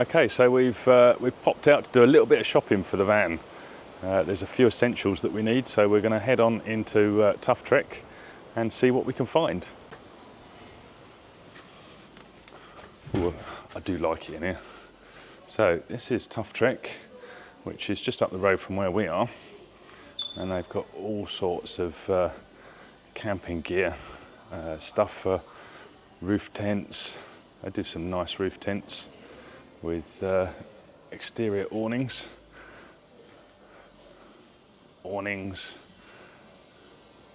Okay, so we've popped out to do a little bit of shopping for the van. There's a few essentials that we need, so we're going to head on into Tuff-Trek and see what we can find. Ooh, I do like it in here. So this is Tuff-Trek, which is just up the road from where we are, and they've got all sorts of camping gear, stuff for roof tents. They do some nice roof tents with exterior awnings,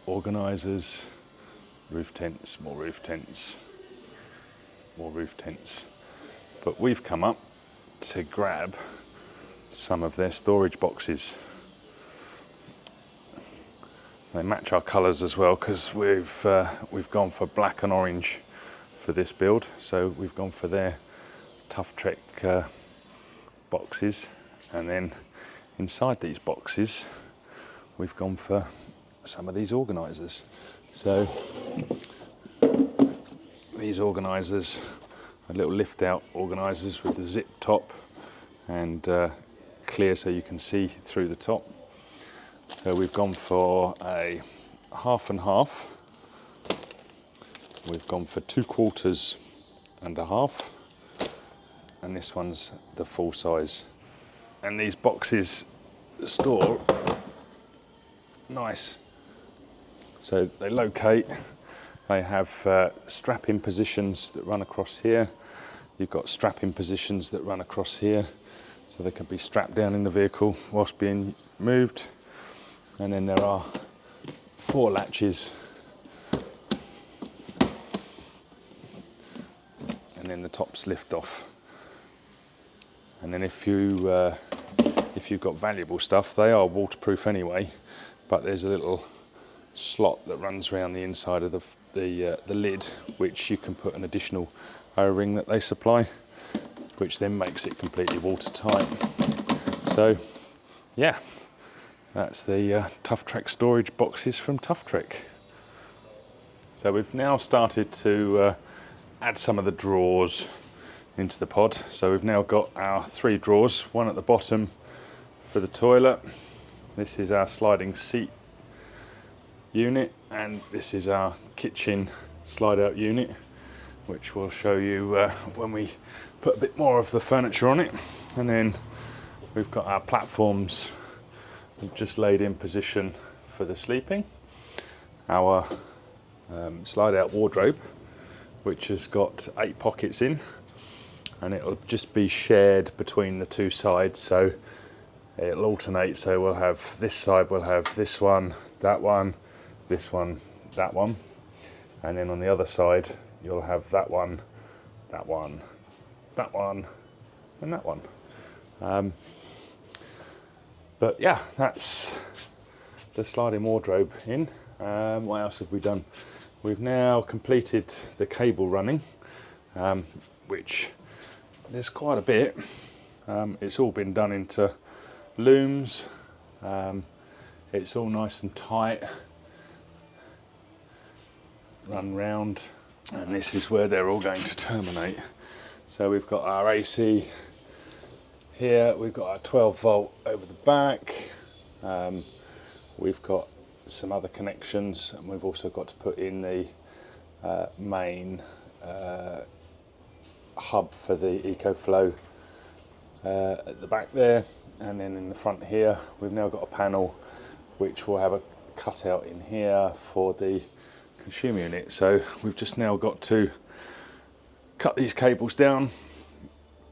organisers, roof tents, more roof tents, more roof tents. But we've come up to grab some of their storage boxes. They match our colours as well, because we've gone for black and orange for this build. So we've gone for their Tuff-Trek boxes, and then inside these boxes we've gone for some of these organisers. So these organisers are little lift out organisers with the zip top and clear so you can see through the top. So we've gone for a half and half, we've gone for 2/4 and a half, and this one's the full size. And these boxes store nice. So they locate, they have strap-in positions that run across here. You've got strap-in positions that run across here, so they can be strapped down in the vehicle whilst being moved. And then there are 4 latches, and then the tops lift off. And then if you've got valuable stuff, they are waterproof anyway, but there's a little slot that runs around the inside of the lid, which you can put an additional O-ring that they supply, which then makes it completely watertight. So yeah, that's the Tuff-Trek storage boxes from Tuff-Trek. So we've now started to add some of the drawers into the pod. So we've now got our 3 drawers, one at the bottom for the toilet. This is our sliding seat unit, and this is our kitchen slide out unit, which we'll show you when we put a bit more of the furniture on it. And then we've got our platforms we've just laid in position for the sleeping. Our slide out wardrobe, which has got 8 pockets in, and it'll just be shared between the 2 sides, so it'll alternate. So we'll have this side, we'll have this one, that one, this one, that one, and then on the other side you'll have that one, that one, that one, and that one. But yeah, that's the sliding wardrobe in. What else have we done? We've now completed the cable running, which there's quite a bit. It's all been done into looms. It's all nice and tight, run round, and this is where they're all going to terminate. So we've got our AC here, we've got our 12 volt over the back, we've got some other connections, and we've also got to put in the main hub for the Ecoflow at the back there. And then in the front here we've now got a panel which will have a cutout in here for the consumer unit. So we've just now got to cut these cables down,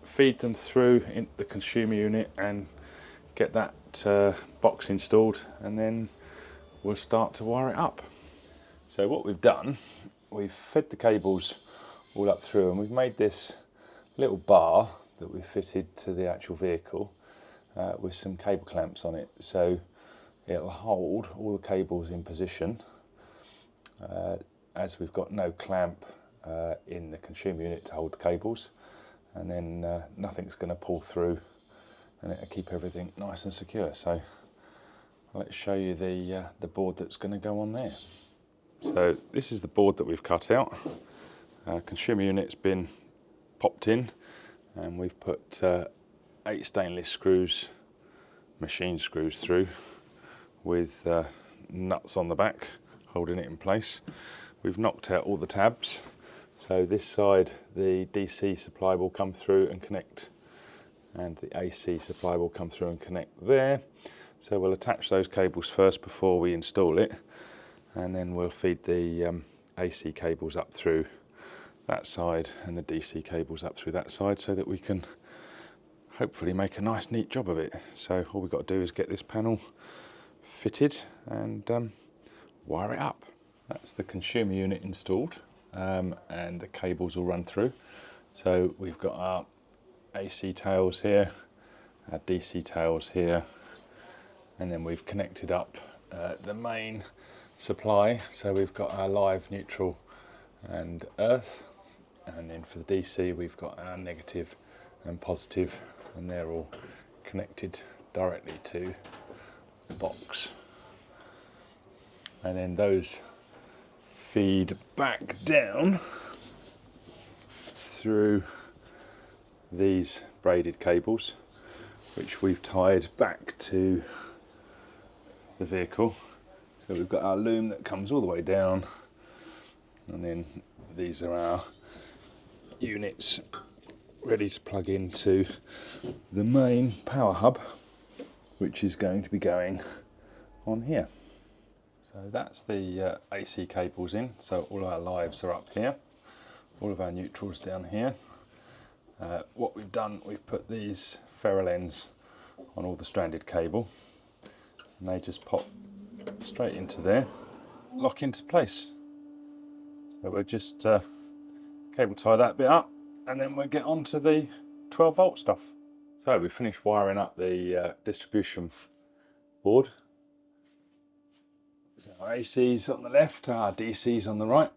feed them through in the consumer unit, and get that box installed, and then we'll start to wire it up. So what we've done, we've fed the cables all up through, and we've made this little bar that we fitted to the actual vehicle with some cable clamps on it, so it'll hold all the cables in position, as we've got no clamp in the consumer unit to hold the cables, and then nothing's going to pull through, and it'll keep everything nice and secure. So let's show you the board that's going to go on there. So this is the board that we've cut out. Consumer unit's been popped in, and we've put 8 stainless screws, machine screws through, with nuts on the back holding it in place. We've knocked out all the tabs, so this side the DC supply will come through and connect, and the AC supply will come through and connect there. So we'll attach those cables first before we install it, and then we'll feed the AC cables up through that side and the DC cables up through that side, so that we can hopefully make a nice neat job of it. So all we've got to do is get this panel fitted and wire it up. That's the consumer unit installed, and the cables will run through. So we've got our AC tails here, our DC tails here, and then we've connected up the main supply. So we've got our live, neutral and earth, and then for the DC we've got our negative and positive, and they're all connected directly to the box. And then those feed back down through these braided cables, which we've tied back to the vehicle. So we've got our loom that comes all the way down, and then these are our units ready to plug into the main power hub, which is going to be going on here. So that's the AC cables in, so all our lives are up here, all of our neutrals down here. What we've done, we've put these ferrule ends on all the stranded cable, and they just pop straight into there, lock into place. So we'll just cable tie that bit up, and then we'll get on to the 12 volt stuff. So we finished wiring up the distribution board. So our AC's on the left, our DC's on the right.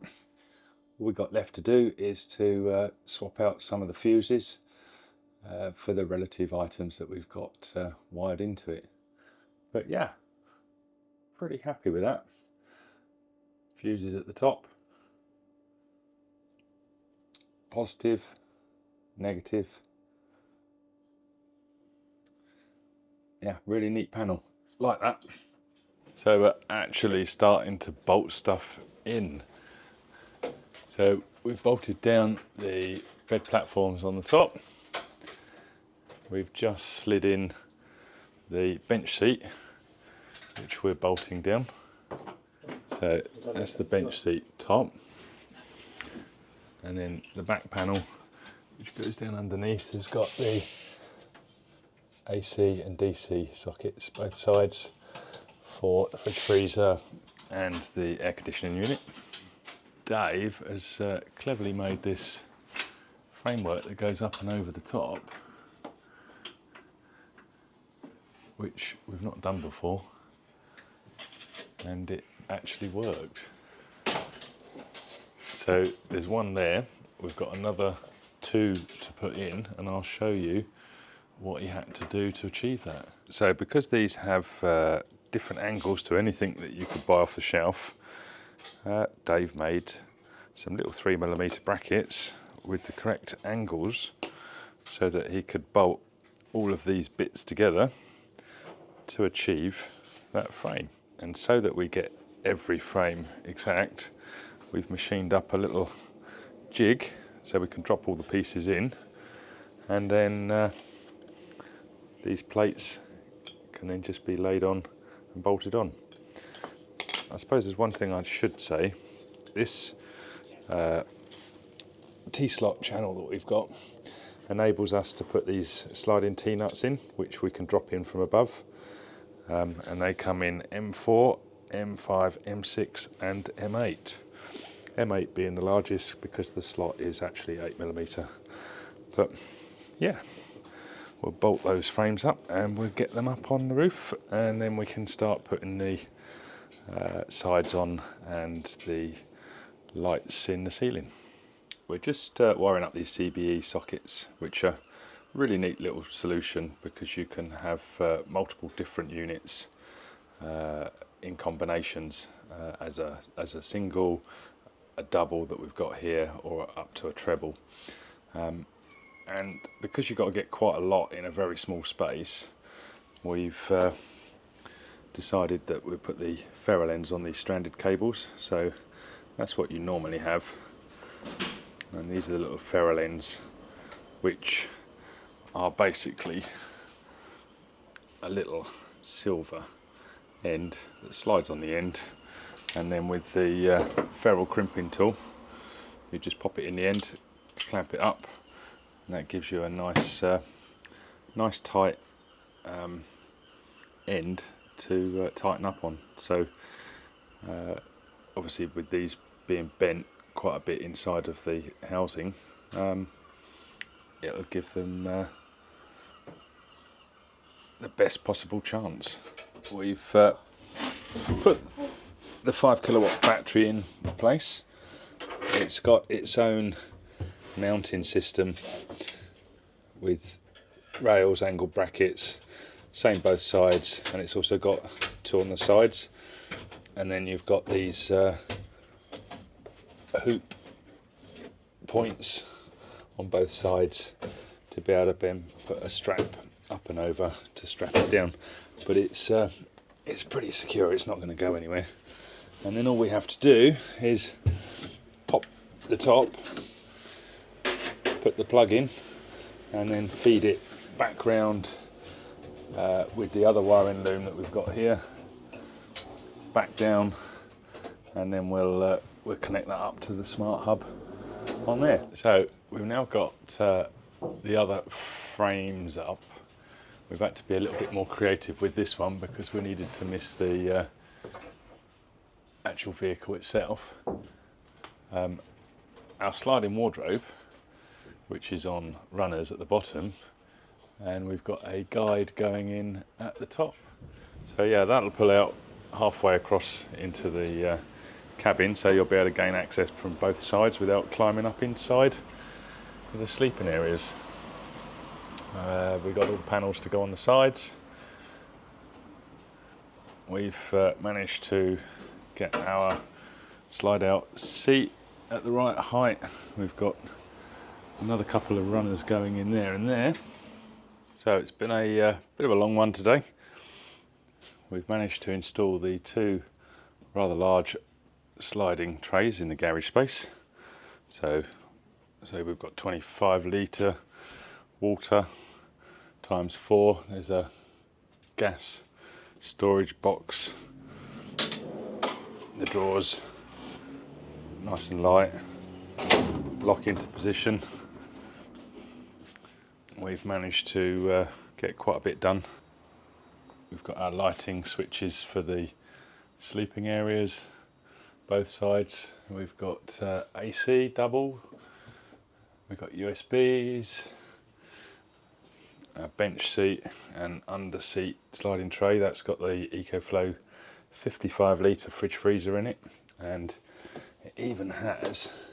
All we've got left to do is to swap out some of the fuses for the relative items that we've got wired into it. But yeah, pretty happy with that. Fuses at the top, positive, negative. Yeah, really neat panel, like that. So we're actually starting to bolt stuff in. So we've bolted down the bed platforms on the top. We've just slid in the bench seat, which we're bolting down. So that's the bench seat top. And then the back panel, which goes down underneath, has got the AC and DC sockets both sides for the fridge freezer and the air conditioning unit. Dave has cleverly made this framework that goes up and over the top, which we've not done before, and it actually works. So there's one there, we've got another 2 to put in, and I'll show you what he had to do to achieve that. So because these have different angles to anything that you could buy off the shelf, Dave made some little 3mm brackets with the correct angles so that he could bolt all of these bits together to achieve that frame. And so that we get every frame exact, we've machined up a little jig so we can drop all the pieces in, and then these plates can then just be laid on and bolted on. I suppose there's one thing I should say. This T-slot channel that we've got enables us to put these sliding T-nuts in, which we can drop in from above. And they come in M4, M5, M6 and M8. M8 being the largest because the slot is actually 8mm. But yeah, we'll bolt those frames up and we'll get them up on the roof, and then we can start putting the sides on and the lights in the ceiling. We're just wiring up these CBE sockets, which are a really neat little solution because you can have multiple different units in combinations as a single, a double that we've got here, or up to a treble. and because you've got to get quite a lot in a very small space, we've decided that we'll put the ferrule ends on these stranded cables. So that's what you normally have, and these are the little ferrule ends, which are basically a little silver end that slides on the end, and then with the ferrule crimping tool you just pop it in the end, clamp it up, and that gives you a nice nice tight end to tighten up on. So obviously with these being bent quite a bit inside of the housing, it'll give them the best possible chance. We've put the 5 kilowatt battery in place. It's got its own mounting system with rails, angled brackets, same both sides, and it's also got 2 on the sides, and then you've got these hoop points on both sides to be able to then put a strap up and over to strap it down. But it's pretty secure, it's not going to go anywhere. And then all we have to do is pop the top, put the plug in, and then feed it back round with the other wiring loom that we've got here, back down, and then we'll connect that up to the smart hub on there. So we've now got the other frames up. We've had to be a little bit more creative with this one because we needed to miss the actual vehicle itself. Our sliding wardrobe, which is on runners at the bottom, and we've got a guide going in at the top. So yeah, that'll pull out halfway across into the cabin, so you'll be able to gain access from both sides without climbing up inside the sleeping areas. We've got all the panels to go on the sides. We've managed to get our slide out seat at the right height. We've got another couple of runners going in there and there. So it's been a bit of a long one today. We've managed to install the 2 rather large sliding trays in the garage space. So we've got 25 litre water times 4. There's a gas storage box. The drawers nice and light, lock into position. We've managed to get quite a bit done. We've got our lighting switches for the sleeping areas, both sides. We've got AC double, we've got USBs, a bench seat and under seat sliding tray. That's got the Ecoflow 55 litre fridge freezer in it, and it even has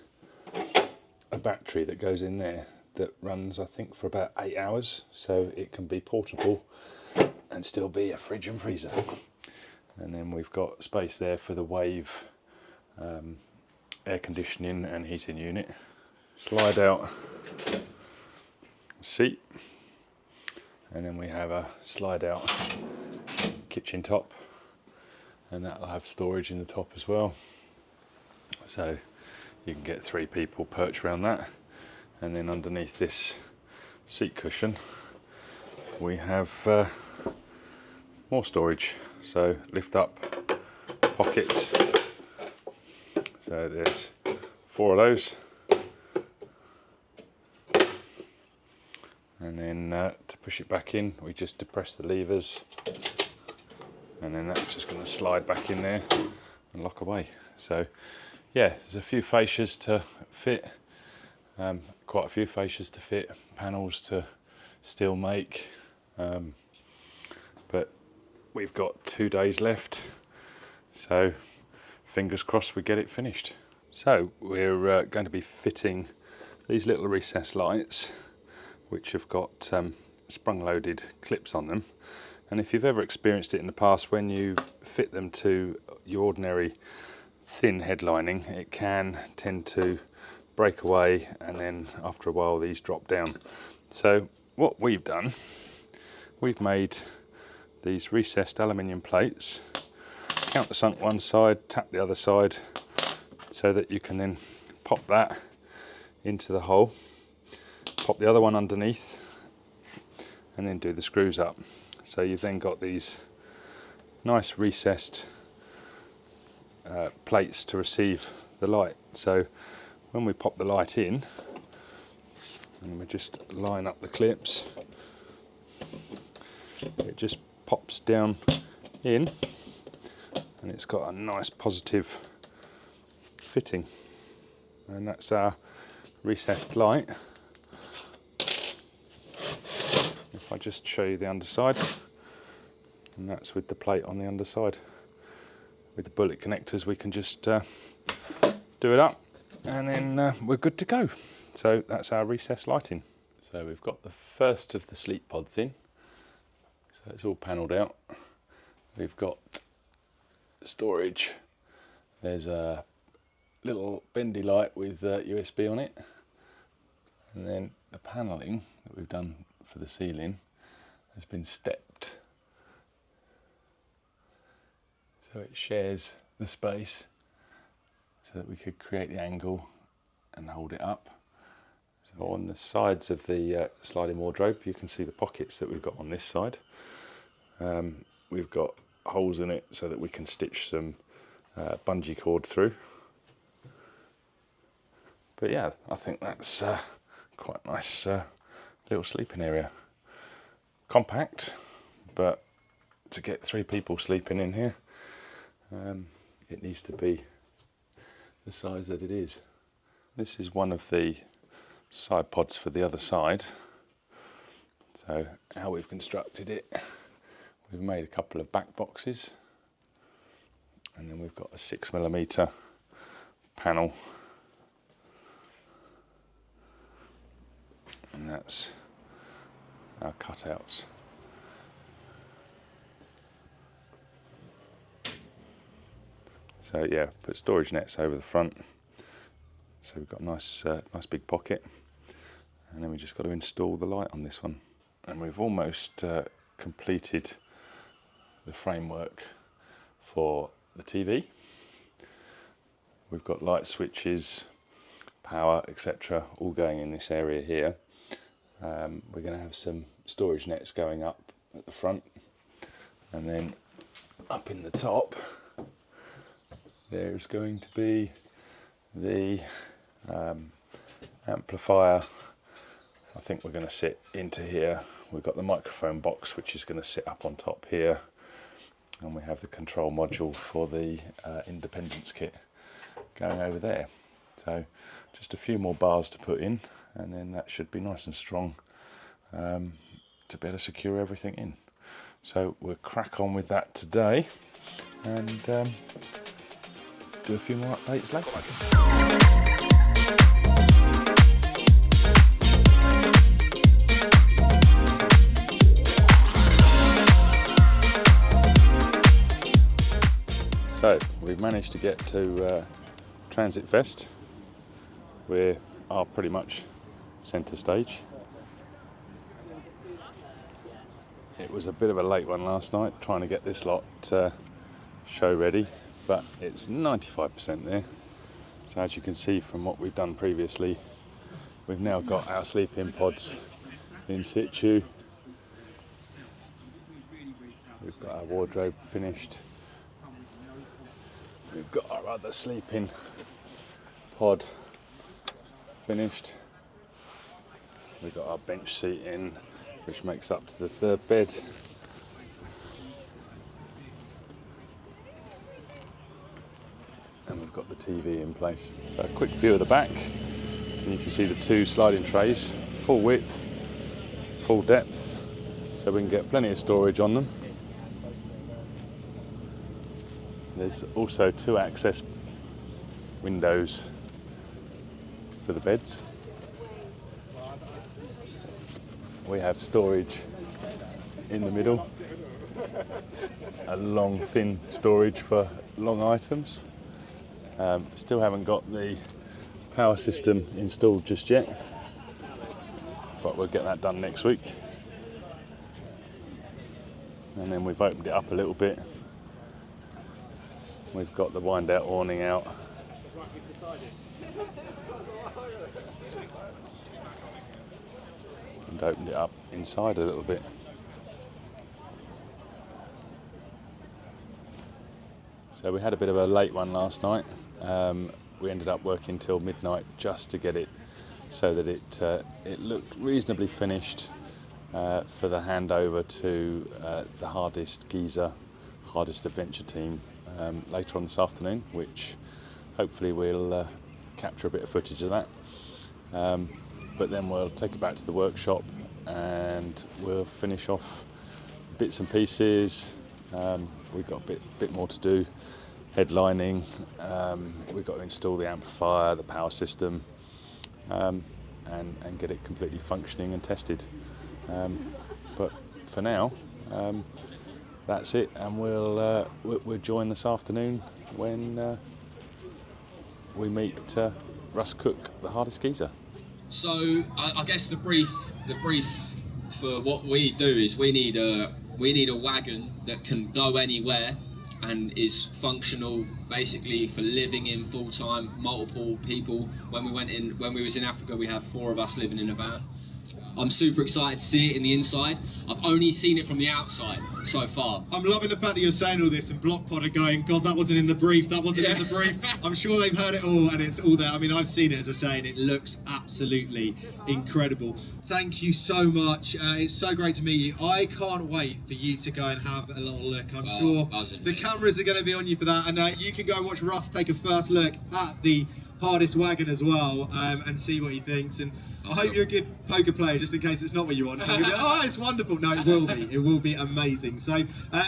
a battery that goes in there that runs, I think, for about 8 hours, so it can be portable and still be a fridge and freezer. And then we've got space there for the Wave air conditioning and heating unit. Slide out seat, and then we have a slide out kitchen top, and that'll have storage in the top as well, so you can get 3 people perched around that. And then underneath this seat cushion we have more storage, so lift up pockets. So there's 4 of those, and then to push it back in we just depress the levers, and then that's just going to slide back in there and lock away. So yeah, there's a few fascias to fit, quite a few fascias to fit, panels to still make, but we've got 2 days left, so fingers crossed we get it finished. So we're going to be fitting these little recessed lights, which have got sprung-loaded clips on them. And if you've ever experienced it in the past, when you fit them to your ordinary thin headlining, it can tend to break away, and then after a while these drop down. So what we've done, we've made these recessed aluminium plates, countersunk one side, tap the other side, so that you can then pop that into the hole, pop the other one underneath, and then do the screws up. So you've then got these nice recessed plates to receive the light. So when we pop the light in, and we just line up the clips, it just pops down in, and it's got a nice positive fitting, and that's our recessed light. If I just show you the underside, and that's with the plate on the underside. With the bullet connectors we can just do it up, and then we're good to go. So that's our recessed lighting. So we've got the first of the sleep pods in, so it's all panelled out. We've got storage. There's a little bendy light with USB on it, and then the panelling that we've done for the ceiling has been stepped, so it shares the space so that we could create the angle and hold it up. So on the sides of the sliding wardrobe, you can see the pockets that we've got on this side. We've got holes in it so that we can stitch some bungee cord through. But yeah, I think that's quite a nice little sleeping area. Compact, but to get 3 people sleeping in here, it needs to be the size that it is. This is one of the side pods for the other side. So how we've constructed it, we've made a couple of back boxes, and then we've got a 6mm panel, and that's our cutouts. So yeah, put storage nets over the front, so we've got a nice big pocket, and then we just got to install the light on this one. And we've almost completed the framework for the TV. We've got light switches, power, etc. all going in this area here. We're going to have some storage nets going up at the front, and then up in the top there's going to be the amplifier. I think we're going to sit into here. We've got the microphone box which is going to sit up on top here, and we have the control module for the independence kit going over there. So just a few more bars to put in, and then that should be nice and strong to be able to secure everything in. So we'll crack on with that today, and do a few more updates later. So we've managed to get to Transit Fest. We are pretty much centre stage. It was a bit of a late one last night trying to get this lot show ready, but it's 95% there. So as you can see from what we've done previously, we've now got our sleeping pods in situ. We've got our wardrobe finished. We've got our other sleeping pod finished. We've got our bench seat in, which makes up to the 3rd bed. And we've got the TV in place. So a quick view of the back, and you can see the 2 sliding trays, full width, full depth, so we can get plenty of storage on them. There's also 2 access windows for the beds. We have storage in the middle, a long thin storage for long items. Still haven't got the power system installed just yet, but we'll get that done next week. And then we've opened it up a little bit. We've got the wind out awning out. And opened it up inside a little bit. So we had a bit of a late one last night. We ended up working till midnight just to get it so that it looked reasonably finished for the handover to the Hardest Adventure team later on this afternoon, which hopefully we'll capture a bit of footage of that. But then we'll take it back to the workshop and we'll finish off bits and pieces. We've got a bit more to do. Headlining, we've got to install the amplifier, the power system, and get it completely functioning and tested. But for now, that's it, and we'll join this afternoon when we meet Russ Cook, the Hardest Geezer. So I guess the brief for what we do is we need a wagon that can go anywhere and is functional basically for living in full-time, multiple people. When we was in Africa, we had 4 of us living in a van. I'm super excited to see it in the inside. I've only seen it from the outside so far. I'm loving the fact that you're saying all this and Blockpod are going, God, that wasn't in the brief, that wasn't in the brief. I'm sure they've heard it all and it's all there. I mean, I've seen it, as I say, and it looks absolutely incredible. Thank you so much. It's so great to meet you. I can't wait for you to go and have a little look. I'm sure the cameras are going to be on you for that, and you can go and watch Russ take a first look at the Hardest Wagon as well, and see what he thinks. And I hope you're a good poker player, just in case it's not what you want. So you'll be, oh, it's wonderful. No, it will be. It will be amazing. So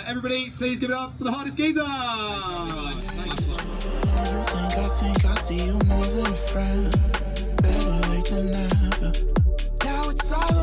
everybody, please give it up for the Hardest Geezer. Thanks. I think I see you more than a friend. Better late than never. Now it's all